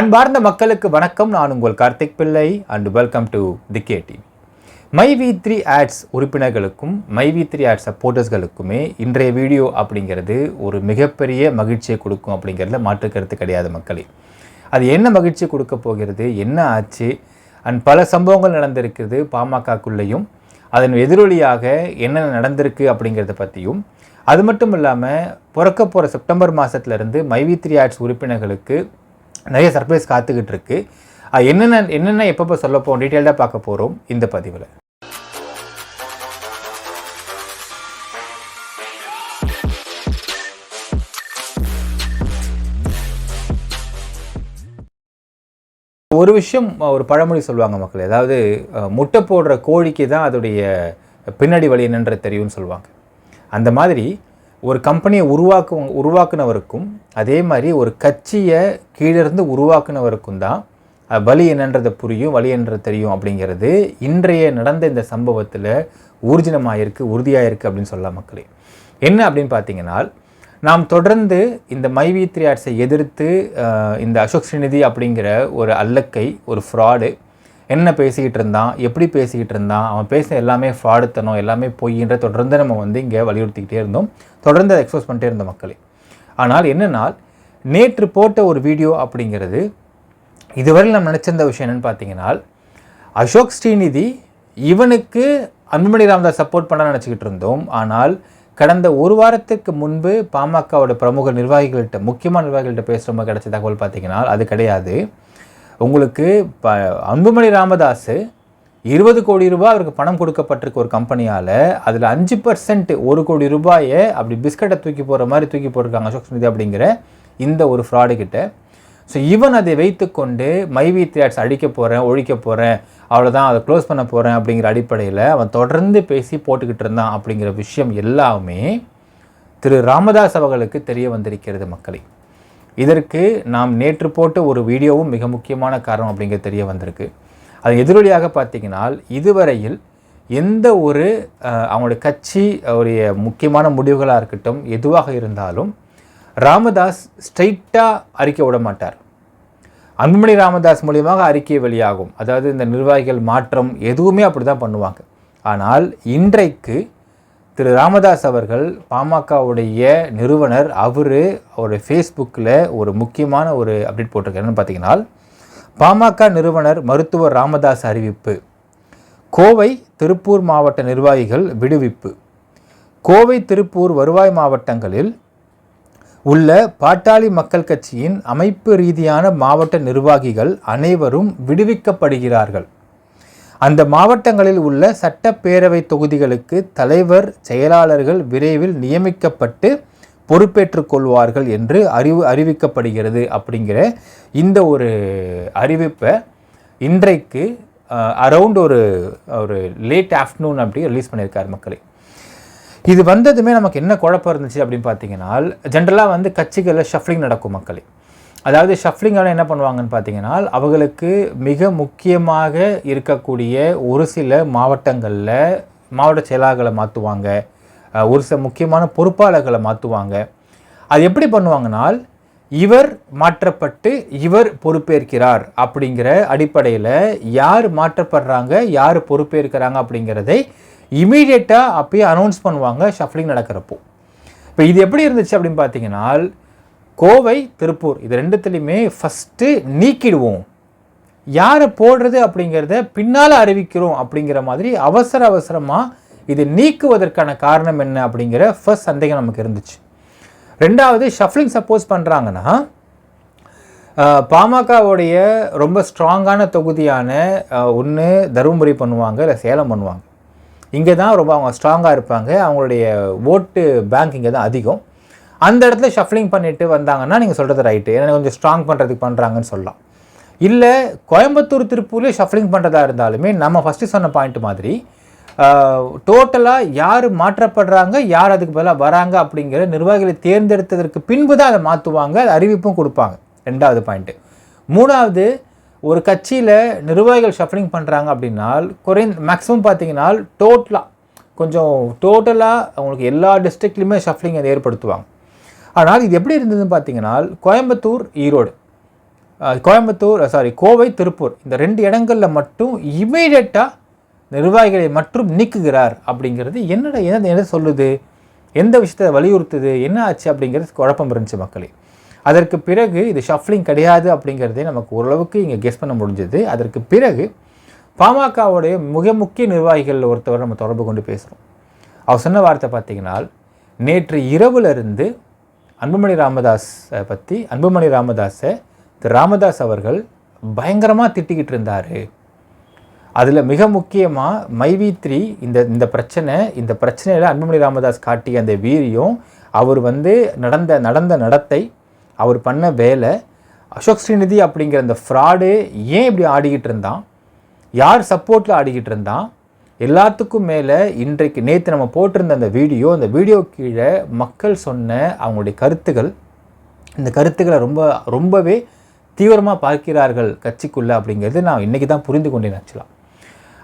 அன்பார்ந்த மக்களுக்கு வணக்கம். நான் உங்கள் Karthik Pillai and welcome to the KD. MyV3 ads உறுப்பினர்களுக்கும் மைவி3 ஆட்ஸ் சப்போர்ட்டர்ஸ்களுக்குமே இன்றைய வீடியோ அப்படிங்கிறது ஒரு மிகப்பெரிய மகிழ்ச்சியை கொடுக்கும் அப்படிங்கிறதுல மாற்று கருத்து கிடையாது மக்களே. அது என்ன மகிழ்ச்சி கொடுக்க போகிறது, என்ன ஆச்சு அண்ட் பல சம்பவங்கள் நடந்திருக்குது பாமகக்குள்ளேயும், அதன் எதிரொலியாக என்னென்ன நடந்திருக்கு அப்படிங்கிறத பற்றியும், அது மட்டும் இல்லாமல் பிறக்க போகிற செப்டம்பர் மாதத்துலேருந்து மைவி3 ஆட்ஸ் உறுப்பினர்களுக்கு நிறைய சர்ப்ரைஸ் காத்துக்கிட்டு இருக்கு. என்னென்ன எப்பப்போ சொல்ல போகிறோம் டீட்டெயில்டாக பார்க்க போகிறோம் இந்த பதிவில். ஒரு விஷயம், ஒரு பழமொழி சொல்லுவாங்க மக்கள், அதாவது முட்டை போடுற கோழிக்கு தான் அதோடைய பின்னாடி வழி என்னன்றது தெரியும்னு சொல்லுவாங்க. அந்த மாதிரி ஒரு கம்பெனியை உருவாக்குனவருக்கும் அதே மாதிரி ஒரு கட்சியை கீழிருந்து உருவாக்குனவருக்கும் தான் வழி என்னன்றது புரியும், வழி என்னன்றது தெரியும் அப்படிங்கிறது இன்றைய நடந்த இந்த சம்பவத்தில் ஊர்ஜினமாயிருக்கு, உறுதியாயிருக்கு அப்படின்னு சொல்லலாம் மக்களே. என்ன அப்படின்னு பார்த்தீங்கன்னா, நாம் தொடர்ந்து இந்த மைவி3 ஆட்ஸை எதிர்த்து இந்த அசோக் ஸ்ரீநிதி அப்படிங்கிற ஒரு அல்லக்கை, ஒரு ஃப்ராடு என்ன பேசிக்கிட்டு இருந்தான், எப்படி பேசிக்கிட்டு இருந்தான், அவன் பேச எல்லாமே ஃப்ராடுத்தனம், எல்லாமே பொய்ன்ற தொடர்ந்து நம்ம இங்கே வலியுறுத்திக்கிட்டே இருந்தோம், தொடர்ந்து அதை எக்ஸ்போஸ் பண்ணிட்டே இருந்த மக்களே. ஆனால் என்னன்னா, நேற்று போட்ட ஒரு வீடியோ அப்படிங்கிறது இதுவரை நம்ம நினச்சிருந்த விஷயம் என்னென்னு பார்த்தீங்கன்னா, அசோக் ஸ்ரீநிதி இவனுக்கு அன்புமணி ராமதாஸ் சப்போர்ட் பண்ண நினச்சிக்கிட்டு இருந்தோம். ஆனால் கடந்த ஒரு வாரத்துக்கு முன்பு பாமகவோட பிரமுக நிர்வாகிகள்கிட்ட, முக்கியமான நிர்வாகிகள்கிட்ட பேசுகிறவங்க கிடைச்ச தகவல் பார்த்தீங்கன்னா அது கிடையாது. உங்களுக்கு அன்புமணி ராமதாஸ் 20 கோடி ரூபாய் அவருக்கு பணம் கொடுக்கப்பட்டிருக்கு ஒரு கம்பெனியால். அதில் 5% 1 கோடி ரூபாயை அப்படி பிஸ்கட்டை தூக்கி போகிற மாதிரி தூக்கி போட்டிருக்காங்க அசோக் ஸ்ரீநிதி அப்படிங்கிற இந்த ஒரு ஃப்ராடு கிட்ட. ஸோ இவன் அதை வைத்துக்கொண்டு மைவி3 ஆட்ஸ் அடிக்க போகிறேன், ஒழிக்க போகிறேன், அவ்வளோதான், அதை க்ளோஸ் பண்ண போகிறேன் அப்படிங்கிற அடிப்படையில் அவன் தொடர்ந்து பேசி போட்டுக்கிட்டு இருந்தான் அப்படிங்கிற விஷயம் எல்லாமே திரு ராமதாஸ் அவர்களுக்கு தெரிய வந்திருக்கிறது மக்களே. இதற்கு நாம் நேற்று போட்ட ஒரு வீடியோவும் மிக முக்கியமான காரணம் அப்படிங்கிறது தெரிய வந்திருக்கு. அது எதிரொலியாக பார்த்தீங்கன்னா, இதுவரையில் எந்த ஒரு அவங்களுடைய கட்சி அவருடைய முக்கியமான முடிவுகளாக இருக்கட்டும், எதுவாக இருந்தாலும் ராமதாஸ் ஸ்ட்ரைட்டாக அறிக்கை விட மாட்டார். அன்புமணி ராமதாஸ் மூலியமாக அறிக்கை வெளியாகும். அதாவது இந்த நிர்வாகிகள் மாற்றம் எதுவுமே அப்படி தான் பண்ணுவாங்க. ஆனால் இன்றைக்கு திரு ராமதாஸ் அவர்கள், பாமகவுடைய நிறுவனர், அவருடைய ஃபேஸ்புக்கில் ஒரு முக்கியமான ஒரு அப்டேட் போட்டிருக்காரு. என்னென்னு பார்த்தீங்கன்னா, பாமக நிறுவனர் மருத்துவர் ராமதாஸ் அறிவிப்பு, கோவை திருப்பூர் மாவட்ட நிர்வாகிகள் விடுவிப்பு, கோவை திருப்பூர் வருவாய் மாவட்டங்களில் உள்ள பாட்டாளி மக்கள் கட்சியின் அமைப்பு ரீதியான மாவட்ட நிர்வாகிகள் அனைவரும் விடுவிக்கப்படுகிறார்கள். அந்த மாவட்டங்களில் உள்ள சட்டப்பேரவை தொகுதிகளுக்கு தலைவர், செயலாளர்கள் விரைவில் நியமிக்கப்பட்டு பொறுப்பேற்றுக் கொள்வார்கள் என்று அறிவிக்கப்படுகிறது அப்படிங்கிற இந்த ஒரு அறிவிப்பை இன்றைக்கு அரவுண்ட் ஒரு லேட் ஆஃப்டர்நூன் அப்படி ரிலீஸ் பண்ணியிருக்கார் மக்களே. இது வந்ததுமே நமக்கு என்ன குழப்பம் இருந்துச்சு அப்படின்னு பார்த்தீங்கன்னா, ஜென்ரலாக கட்சிகளில் ஷஃப்லிங் நடக்கும் மக்களே. அதாவது ஷஃப்லிங்கால் என்ன பண்ணுவாங்கன்னு பார்த்தீங்கன்னா, அவங்களுக்கு மிக முக்கியமாக இருக்கக்கூடிய ஒரு சில மாவட்டங்களில் மாவட்ட செயலாளர்களை மாற்றுவாங்க, ஒரு சில முக்கியமான பொறுப்பாளர்களை மாற்றுவாங்க. அது எப்படி பண்ணுவாங்கன்னா, இவர் மாற்றப்பட்டு இவர் பொறுப்பேற்கிறார் அப்படிங்கிற அடிப்படையில் யார் மாற்றப்படுறாங்க, யார் பொறுப்பேற்கிறாங்க அப்படிங்கிறதை இமீடியட்டாக அப்பயே அனௌன்ஸ் பண்ணுவாங்க ஷஃப்லிங் நடக்கிறப்போ. இப்போ இது எப்படி இருந்துச்சு அப்படின்னு பார்த்தீங்கன்னா, கோவை திருப்பூர் இது ரெண்டுத்துலையுமே ஃபஸ்ட்டு நீக்கிடுவோம், யாரை போடுறது அப்படிங்கிறத பின்னால் அறிவிக்கிறோம் அப்படிங்கிற மாதிரி அவசரமாக இதை நீக்குவதற்கான காரணம் என்ன அப்படிங்கிற ஃபர்ஸ்ட் சந்தேகம் நமக்கு இருந்துச்சு. ரெண்டாவது, ஷஃப்லிங் சப்போஸ் பண்ணுறாங்கன்னா பாமகவுடைய ரொம்ப ஸ்ட்ராங்கான தொகுதியான ஒன்று தருமபுரி பண்ணுவாங்க, இல்லை சேலம் பண்ணுவாங்க. இங்கே தான் ரொம்ப அவங்க ஸ்ட்ராங்காக இருப்பாங்க, அவங்களுடைய ஓட்டு பேங்க் இங்கே தான் அதிகம். அந்த இடத்துல ஷஃப்லிங் பண்ணிட்டு வந்தாங்கன்னா நீங்கள் சொல்கிறது ரைட்டு, ஏன்னா கொஞ்சம் ஸ்ட்ராங் பண்ணுறதுக்கு பண்ணுறாங்கன்னு சொல்லலாம். இல்லை கோயம்புத்தூர் திருப்பூர்லேயே ஷஃப்லிங் பண்ணுறதா இருந்தாலுமே நம்ம ஃபஸ்ட்டு சொன்ன பாயிண்ட் மாதிரி டோட்டலாக யார் மாற்றப்படுறாங்க, யார் அதுக்கு பதிலாக வராங்க அப்படிங்கிற நிர்வாகிகளை தேர்ந்தெடுத்ததற்கு பின்பு தான் அதை மாற்றுவாங்க, அது அறிவிப்பும் கொடுப்பாங்க. ரெண்டாவது பாயிண்ட்டு. மூணாவது, ஒரு கட்சியில் நிர்வாகிகள் ஷஃப்லிங் பண்ணுறாங்க அப்படின்னா மேக்ஸிமம் பார்த்தீங்கன்னா டோட்டலாக அவங்களுக்கு எல்லா டிஸ்ட்ரிக்ட்லையுமே ஷஃப்லிங் அதை ஏற்படுத்துவாங்க. ஆனால் இது எப்படி இருந்ததுன்னு பார்த்தீங்கன்னா, கோயம்புத்தூர், ஈரோடு கோவை, திருப்பூர் இந்த 2 இடங்களில் மட்டும் இமீடியட்டாக நிர்வாகிகளை மட்டும் நீக்குகிறார் அப்படிங்கிறது என்ன சொல்லுது, எந்த விஷயத்தை வலியுறுத்துது, என்ன ஆச்சு அப்படிங்கிறது குழப்பம் இருந்துச்சு மக்களே. அதற்கு பிறகு இது ஷஃப்லிங் கிடையாது அப்படிங்கிறதே நமக்கு ஓரளவுக்கு இங்கே கெஸ் பண்ண முடிஞ்சது. அதற்கு பிறகு பாமகவுடைய மிக முக்கிய நிர்வாகிகள் ஒருத்தவர் நம்ம தொடர்பு கொண்டு பேசுகிறோம். அவர் சொன்ன வார்த்தை பார்த்தீங்கன்னா, நேற்று இரவுலேருந்து அன்புமணி ராமதாஸை திரு ராமதாஸ் அவர்கள் பயங்கரமாக திட்டிக்கிட்டு இருந்தார். அதில் மிக முக்கியமாக மைவி3 இந்த பிரச்சனையில் அன்புமணி ராமதாஸ் காட்டிய அந்த வீரியம், அவர் நடந்த நடத்தை, அவர் பண்ண வேலை, அசோக் ஸ்ரீநிதி அப்படிங்கிற அந்த ஃப்ராடு ஏன் இப்படி ஆடிக்கிட்டு இருந்தான், யார் சப்போர்ட்டில் ஆடிக்கிட்டு இருந்தான், எல்லாத்துக்கும் மேலே நேற்று நம்ம போட்டிருந்த அந்த வீடியோ கீழே மக்கள் சொன்ன அவங்களுடைய கருத்துக்கள், இந்த கருத்துக்களை ரொம்பவே தீவிரமாக பார்க்கிறார்கள் கட்சிக்குள்ளே அப்படிங்கிறது நான் இன்றைக்கி தான் புரிந்து கொண்டேன். ஆக்சுவலாக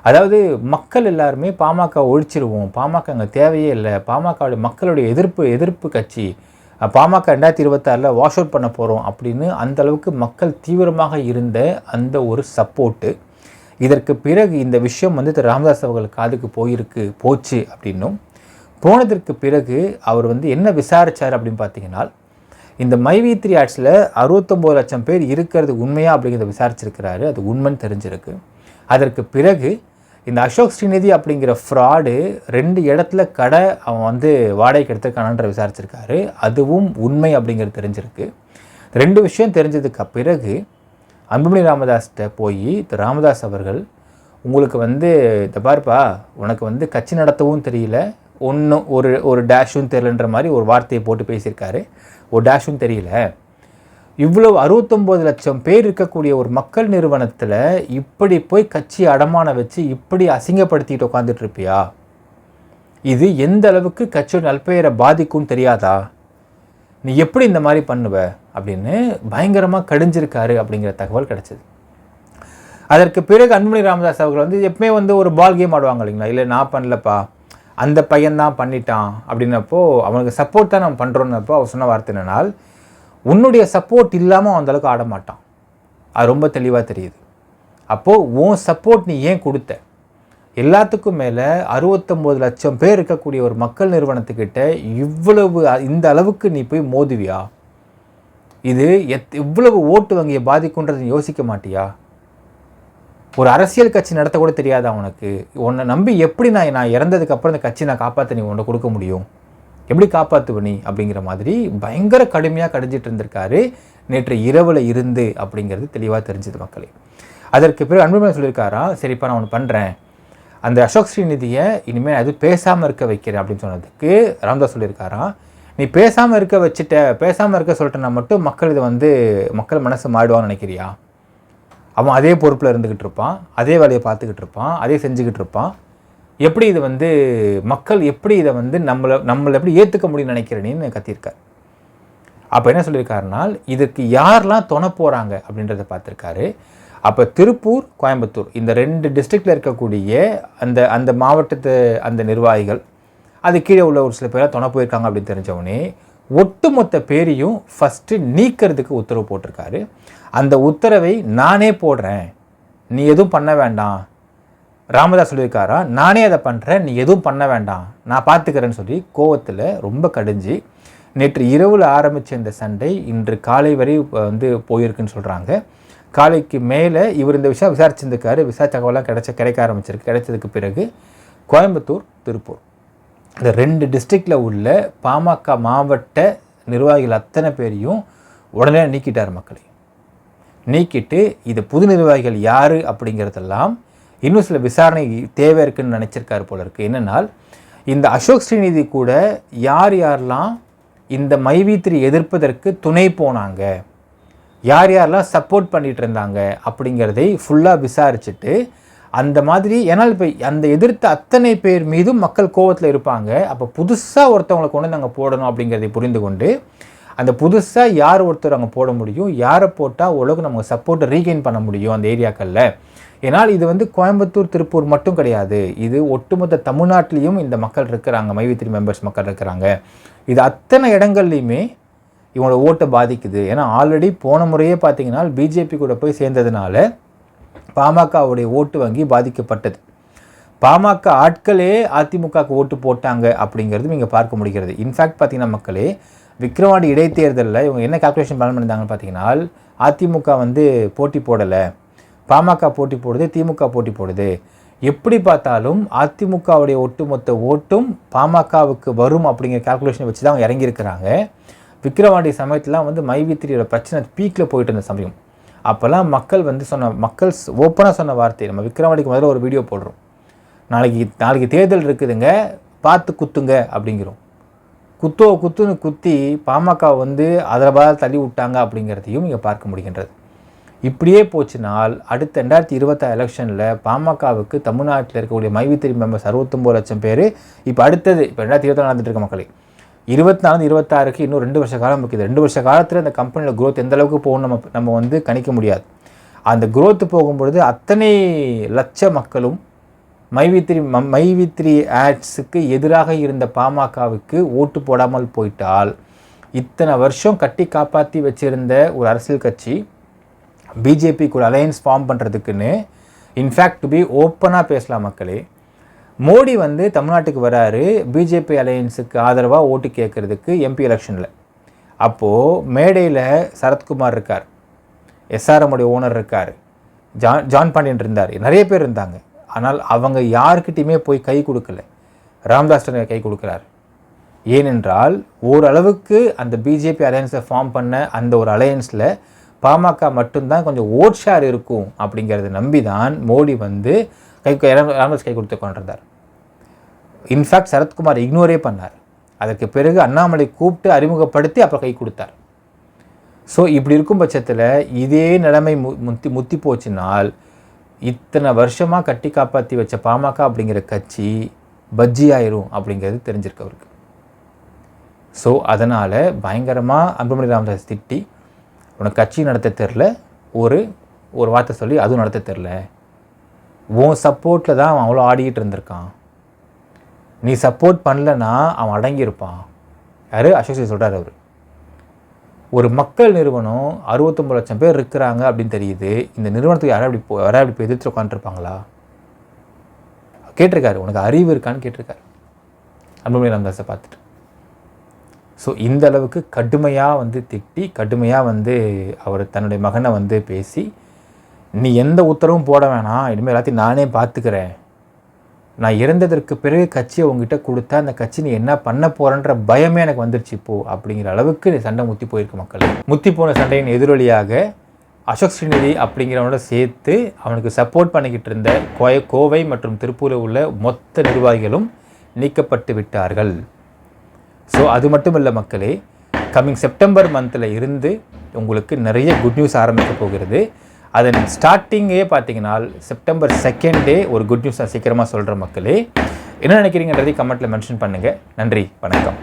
அதாவது மக்கள் எல்லாருமே பாமக ஒழிச்சிருவோம், பாமக அங்கே தேவையே இல்லை, பாமகவுடைய மக்களுடைய எதிர்ப்பு கட்சி, பாமக 2026 வாஷ் அவுட் பண்ண போகிறோம் அப்படின்னு அந்த அளவுக்கு மக்கள் தீவிரமாக இருந்த அந்த ஒரு சப்போர்ட்டு, இதற்கு பிறகு இந்த விஷயம் திரு ராமதாஸ் அவர்கள் காதுக்கு போச்சு அப்படின்னும், போனதற்கு பிறகு அவர் என்ன விசாரித்தார் அப்படின்னு பார்த்தீங்கன்னா, இந்த மைவி3 ஆட்ஸில் 69 லட்சம் பேர் இருக்கிறது உண்மையா அப்படிங்கிறத விசாரிச்சிருக்கிறாரு. அது உண்மைன்னு தெரிஞ்சிருக்கு. அதற்கு பிறகு இந்த அசோக் ஸ்ரீநிதி அப்படிங்கிற ஃப்ராடு 2 இடத்துல கடை அவன் வாடகைக்கு எடுத்துருக்கானன்ற விசாரிச்சிருக்காரு. அதுவும் உண்மை அப்படிங்கிறது தெரிஞ்சிருக்கு. 2 விஷயம் தெரிஞ்சதுக்கு பிறகு அன்புமணி ராமதாஸ்கிட்ட போய் ராமதாஸ் அவர்கள், உங்களுக்கு இந்த பாருப்பா, உனக்கு கட்சி நடத்தவும் தெரியல, ஒன்றும் ஒரு டேஷும் தெரியலன்ற மாதிரி ஒரு வார்த்தையை போட்டு பேசியிருக்காரு. ஒரு டேஷும் தெரியல, இவ்வளவு 69 லட்சம் பேர் இருக்கக்கூடிய ஒரு மக்கள் நிறுவனத்தில் இப்படி போய் கட்சி அடமான வச்சு இப்படி அசிங்கப்படுத்திட்டு உட்காந்துட்டு இருப்பியா, இது எந்த அளவுக்கு கட்சியோட நல்பெயரை பாதிக்கும்னு தெரியாதா, நீ எப்படி இந்த மாதிரி பண்ணுவ அப்படின்னு பயங்கரமாக கடிஞ்சிருக்காரு அப்படிங்கிற தகவல் கிடச்சிது. அதற்கு பிறகு அன்புமணி ராமதாஸ் அவர்கள் எப்பவுமே ஒரு பால் கேம் ஆடுவாங்க இல்லைங்களா, இல்லை நான் பண்ணலப்பா, அந்த பையன்தான் பண்ணிட்டான் அப்படின்னப்போ, அவனுக்கு சப்போர்ட் தான் நம்ம பண்ணுறோன்னப்போ அவர் சொன்ன வார்த்தை என்னன்னால், உன்னுடைய சப்போர்ட் இல்லாமல் அந்தளவுக்கு ஆட மாட்டான், அது ரொம்ப தெளிவாக தெரியுது. அப்போது உன் சப்போர்ட் நீ ஏன் கொடுத்த, எல்லாத்துக்கும் மேலே 69 லட்சம் பேர் இருக்கக்கூடிய ஒரு மக்கள் நிறுவனத்துக்கிட்ட இந்த அளவுக்கு நீ போய் மோதுவியா, இது இவ்வளவு ஓட்டு வங்கியை பாதிக்குன்றதை யோசிக்க மாட்டியா, ஒரு அரசியல் கட்சி நடத்த கூட தெரியாதா உனக்கு, உன்னை நம்பி எப்படி நான் இறந்ததுக்கப்புறம் இந்த கட்சி நான் காப்பாற்ற நீ உன்னை கொடுக்க முடியும், எப்படி காப்பாற்றுவ நீ அப்படிங்கிற மாதிரி பயங்கர கடுமையாக கடிஞ்சிட்டு இருந்திருக்காரு நேற்று இரவில் இருந்து அப்படிங்கிறது தெளிவாக தெரிஞ்சது மக்களே. அதற்கு பிறகு அன்புமணி சொல்லியிருக்காரா, சரிப்பா நான் ஒன்று பண்ணுறேன், அந்த அசோக் ஸ்ரீநிதியை இனிமேல் அது பேசாமல் இருக்க வைக்கிறேன் அப்படின்னு சொன்னதுக்கு ராமதாஸ் சொல்லியிருக்காரா, நீ பேசாமல் இருக்க சொல்லிட்டேன்னா மட்டும் மக்கள் மக்கள் மனசு மாடுவான்னு நினைக்கிறியா, அவன் அதே பொறுப்பில் இருந்துக்கிட்டு இருப்பான், அதே வேலையை பார்த்துக்கிட்டு இருப்பான், அதே செஞ்சுக்கிட்டு இருப்பான், எப்படி இது மக்கள் எப்படி இதை நம்மளை எப்படி ஏற்றுக்க முடியும்னு நினைக்கிறேன்னு கத்தியிருக்கார். அப்போ என்ன சொல்லியிருக்காருன்னா, இதுக்கு யாரெல்லாம் துணை போகிறாங்க அப்படின்றத பார்த்துருக்காரு. அப்போ திருப்பூர், கோயம்புத்தூர் இந்த 2 டிஸ்ட்ரிக்டில் இருக்கக்கூடிய அந்த மாவட்டத்து அந்த நிர்வாகிகள், அது கீழே உள்ள ஒரு சில பேராக துணை போயிருக்காங்க அப்படின்னு தெரிஞ்சவொடனே ஒட்டுமொத்த பேரையும் ஃபஸ்ட்டு நீக்கிறதுக்கு உத்தரவு போட்டிருக்காரு. அந்த உத்தரவை நானே போடுறேன், நீ எதுவும் பண்ண வேண்டாம், ராமதாஸ் சொல்லியிருக்காரா, நானே அதை பண்ணுறேன், நீ எதுவும் பண்ண வேண்டாம், நான் பார்த்துக்கிறேன்னு சொல்லி கோவத்தில் ரொம்ப கடிஞ்சு நேற்று இரவில் ஆரம்பித்த இந்த சண்டை இன்று காலை வரை போயிருக்குன்னு சொல்கிறாங்க. காலைக்கு மேலே இவர் இந்த விஷயம் விசாரிச்சிருந்துக்காரு, தகவலாம் கிடைக்க ஆரம்பிச்சிருக்கு. கிடைச்சதுக்கு பிறகு கோயம்புத்தூர், திருப்பூர் இந்த 2 டிஸ்ட்ரிக்டில் உள்ள பாமக மாவட்ட நிர்வாகிகள் அத்தனை பேரையும் உடனே நீக்கிட்டார் மக்களை. நீக்கிட்டு இது புது நிர்வாகிகள் யார் அப்படிங்கிறதெல்லாம் இன்னும் சில விசாரணை தேவை இருக்குன்னு நினச்சிருக்காரு போல இருக்குது. என்னென்னால், இந்த அசோக் ஸ்ரீநிதி கூட யாரெல்லாம் இந்த மைவி3 எதிர்ப்பதற்கு துணை போனாங்க, யாரெல்லாம் சப்போர்ட் பண்ணிகிட்டு இருந்தாங்க அப்படிங்கிறதை ஃபுல்லாக விசாரிச்சுட்டு, அந்த மாதிரி ஏன்னால் இப்போ அந்த எதிர்த்த அத்தனை பேர் மீதும் மக்கள் கோவத்தில் இருப்பாங்க. அப்போ புதுசாக ஒருத்தவங்களை கொண்டு நாங்கள் போடணும் அப்படிங்கிறதை புரிந்து கொண்டு, அந்த புதுசாக யார் ஒருத்தர் அங்கே போட முடியும், யாரை போட்டால் ஓரளவுக்கு நமக்கு சப்போர்ட்டை ரீகெயின் பண்ண முடியும் அந்த ஏரியாக்களில். ஏன்னால் இது கோயம்புத்தூர், திருப்பூர் மட்டும் கிடையாது, இது ஒட்டுமொத்த தமிழ்நாட்டிலையும் இந்த மக்கள் இருக்கிறாங்க, மைவி3 மெம்பர்ஸ் மக்கள் இருக்கிறாங்க. இது அத்தனை இடங்கள்லையுமே இவங்களோட ஓட்டை பாதிக்குது. ஏன்னா ஆல்ரெடி போன முறையே பார்த்தீங்கன்னா பிஜேபி கூட போய் சேர்ந்ததுனால பாமகவுடைய ஓட்டு வங்கி பாதிக்கப்பட்டது. பாமக ஆட்களே அதிமுகவுக்கு ஓட்டு போட்டாங்க அப்படிங்கிறது நீங்கள் பார்க்க முடிகிறது. இன்ஃபேக்ட் பார்த்தீங்கன்னா மக்களே, விக்கிரவாண்டி இடைத்தேர்தலில் இவங்க என்ன கால்குலேஷன் பிளான் பண்ணியிருந்தாங்கன்னு பார்த்தீங்கன்னா, அதிமுக வந்து போட்டி போடலை, பாமக போட்டி போடுது, திமுக போட்டி போடுது, எப்படி பார்த்தாலும் அதிமுகவுடைய ஒட்டுமொத்த ஓட்டும் பாமகவுக்கு வரும் அப்படிங்கிற கால்குலேஷனை வச்சு தான் அவங்க இறங்கியிருக்கிறாங்க. விக்கிரவாண்டி சமயத்துலாம் வந்து மைவித்திரியோட பிரச்சனை பீக்கில் போயிட்டு இருந்த சமயம். அப்போல்லாம் மக்கள் வந்து மக்கள் ஓப்பனாக சொன்ன வார்த்தை, நம்ம விக்கிரவாண்டிக்கு முதல்ல ஒரு வீடியோ போடுறோம், நாளைக்கு தேர்தல் இருக்குதுங்க, பார்த்து குத்துங்க அப்படிங்கிறோம். குத்துன்னு குத்தி பாமக வந்து அதில் தள்ளி விட்டாங்க அப்படிங்கிறதையும் இங்கே பார்க்க முடிகின்றது. இப்படியே போச்சுனால் அடுத்த 2026 எலெக்ஷனில் பாமகவுக்கு தமிழ்நாட்டில் இருக்கக்கூடிய மைவித்திரி மெம்பர்ஸ் 69 லட்சம் பேர். இப்போ அடுத்தது இப்போ 2024 நடந்துட்டு இருக்க மக்களே, 24-26க்கு இன்னும் 2 வருஷ காலம் இருக்குது. 2 வருஷ காலத்தில் இந்த கம்பெனியில் க்ரோத் எந்த அளவுக்கு போகணும் நம்ம வந்து கணிக்க முடியாது. அந்த க்ரோத் போகும்பொழுது அத்தனை லட்ச மக்களும் மைவித்திரி ஆட்ஸுக்கு எதிராக இருந்த பாமகவுக்கு ஓட்டு போடாமல் போயிட்டால், இத்தனை வருஷம் கட்டி காப்பாற்றி வச்சுருந்த ஒரு அரசியல் கட்சி பிஜேபிக்கு ஒரு அலையன்ஸ் ஃபார்ம் பண்ணுறதுக்குன்னு, இன்ஃபேக்ட் டு பி ஓப்பனாக பேசலாம் மக்களே, மோடி வந்து தமிழ்நாட்டுக்கு வராரு பிஜேபி அலையன்ஸுக்கு ஆதரவாக ஓட்டு கேட்குறதுக்கு எம்பி எலெக்ஷனில். அப்போது மேடையில் சரத்குமார் இருக்கார், எஸ்ஆர்எம்முடைய ஓனர் இருக்கார், ஜான் பாண்டியன் இருந்தார், நிறைய பேர் இருந்தாங்க. ஆனால் அவங்க யாருக்கிட்டையுமே போய் கை கொடுக்கல. ராமதாஸ் கை கொடுக்குறார். ஏனென்றால் ஓரளவுக்கு அந்த பிஜேபி அலையன்ஸை ஃபார்ம் பண்ண அந்த ஒரு அலையன்ஸில் பாமக மட்டும்தான் கொஞ்சம் ஓட் ஷேர் இருக்கும் அப்படிங்கிறத நம்பி தான் மோடி வந்து ராமதாஸ் கை கொடுத்து கொண்டிருந்தார். இன்ஃபேக்ட் சரத்குமார் இக்னோரே பண்ணார். அதற்கு பிறகு அண்ணாமலை கூப்பிட்டு அறிமுகப்படுத்தி அப்புறம் கை கொடுத்தார். ஸோ இப்படி இருக்கும் பட்சத்தில் இதே நிலைமை முத்தி போச்சுனால் இத்தனை வருஷமாக கட்டி காப்பாற்றி வச்ச பாமக அப்படிங்கிற கட்சி பஜ்ஜி ஆயிரும் அப்படிங்கிறது தெரிஞ்சிருக்கு அவருக்கு. ஸோ அதனால் பயங்கரமாக அன்புமணி ராமதாஸ் திட்டி, உனக்கு கட்சி நடத்த தெரில, ஒரு வார்த்தை சொல்லி அதுவும் நடத்த தெரில, உன் சப்போர்ட்டில் தான் அவன் அவ்வளோ ஆடிக்கிட்டு இருந்திருக்கான், நீ சப்போர்ட் பண்ணலன்னா அவன் அடங்கியிருப்பான். யார்? அசோக் சொல்கிறார் அவர். ஒரு மக்கள் நிறுவனம் 69 லட்சம் பேர் இருக்கிறாங்க அப்படின்னு தெரியுது. இந்த நிறுவனத்துக்கு யாராவது இப்படி எதிர்த்து உட்காந்துருப்பாங்களா? கேட்டிருக்காரு, உனக்கு அறிவு இருக்கான்னு கேட்டிருக்காரு அன்புமணி ராமதாஸை பார்த்துட்டு. ஸோ இந்த அளவுக்கு கடுமையாக வந்து திட்டி, கடுமையாக வந்து அவர் தன்னுடைய மகனை வந்து பேசி, நீ எந்த உத்தரவும் போட வேணாம், இனிமேல் எல்லாத்தையும் நானே பார்த்துக்கிறேன், நான் இறந்ததற்கு பிறகு கட்சியை உங்ககிட்ட கொடுத்தா அந்த கட்சி நீ என்ன பண்ண போகிறன்ற பயமே எனக்கு வந்துருச்சு இப்போ அப்படிங்கிற அளவுக்கு சண்டை முத்தி போயிருக்கு மக்கள். முத்தி போன சண்டையின் எதிரொலியாக அசோக் ஸ்ரீநிதி அப்படிங்கிறவனோட சேர்த்து அவனுக்கு சப்போர்ட் பண்ணிக்கிட்டு இருந்த கோவை மற்றும் திருப்பூரில் உள்ள மொத்த நிர்வாகிகளும் நீக்கப்பட்டு விட்டார்கள். ஸோ அது மட்டும் இல்லை மக்களே, கம்மிங் செப்டம்பர் மந்தில் இருந்து உங்களுக்கு நிறைய குட் நியூஸ் ஆரம்பிக்க போகிறது. அதன் ஸ்டார்டிங்கே பார்த்தீங்கன்னா செப்டம்பர் 2 ஒரு குட் நியூஸ் நான் சீக்கிரமாக சொல்கிற மக்களே. என்ன நினைக்கிறீங்கன்றதை கமெண்ட்டில் மென்ஷன் பண்ணுங்கள். நன்றி, வணக்கம்.